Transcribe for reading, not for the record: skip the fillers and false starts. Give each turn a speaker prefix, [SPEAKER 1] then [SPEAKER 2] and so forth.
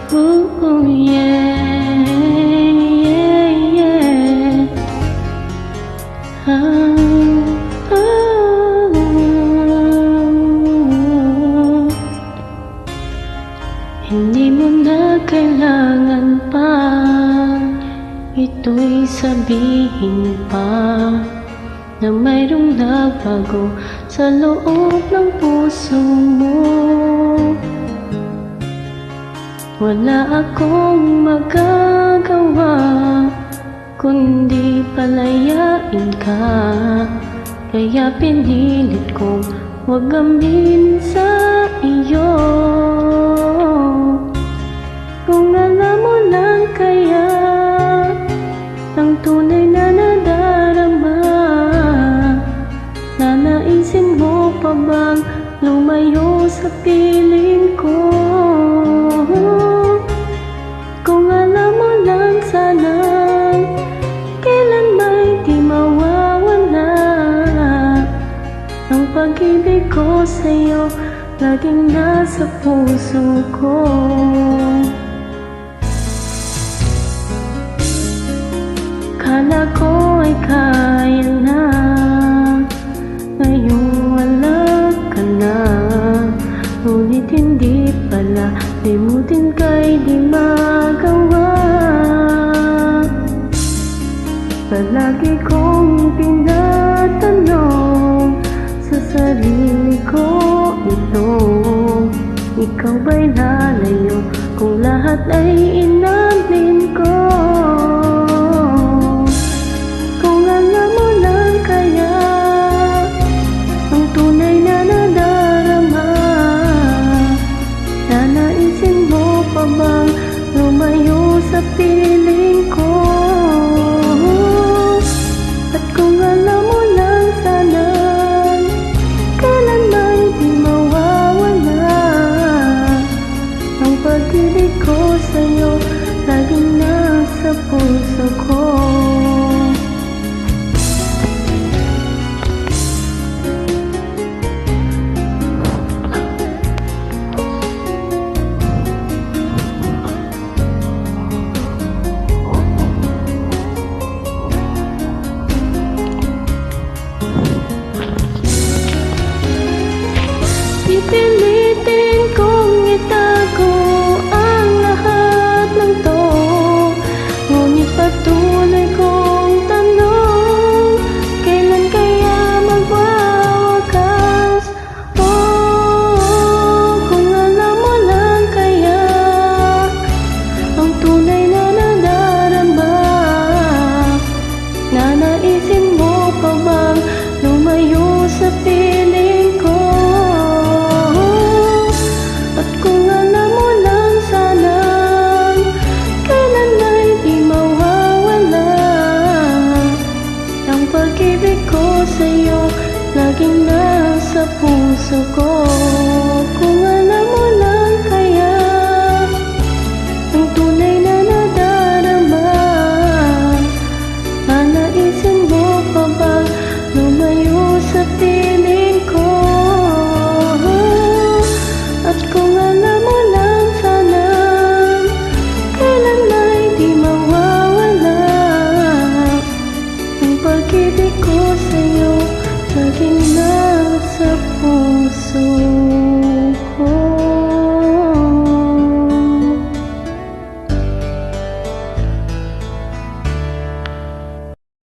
[SPEAKER 1] Ooh, yeah, yeah, yeah. Ah, ah. Hindi mo na kailangan pa ito'y sabihin pa na mayroong nagbago sa loob ng puso mo. Wala akong magagawa kundi palayain ka, kaya pinilit kong huwag amin sa iyo. Kung alam mo lang kaya ang tunay na nadarama, nanaisin mo pa bang lumayo sa piling ko? Kung alam mo lang sana kailan may di mawawala ang pag-ibig ko sa'yo, laging nasa puso ko. Kala ko ay kaya na, ngayong wala ka na. Ngunit hindi pala, limutin ka'y di magawa. Palagi kong tinatanong sa sarili ko ito, ikaw ba'y lalayo kung lahat ay inamin ko? Kung alam mo lang kaya ang tunay na nadarama, nanaisin mo pa bang lumayo sa piling ko? At kung alam mo lang sana kailan man di mawawala ang pag-ibig ko sa'yo, laging nasa puso ko. Pinilit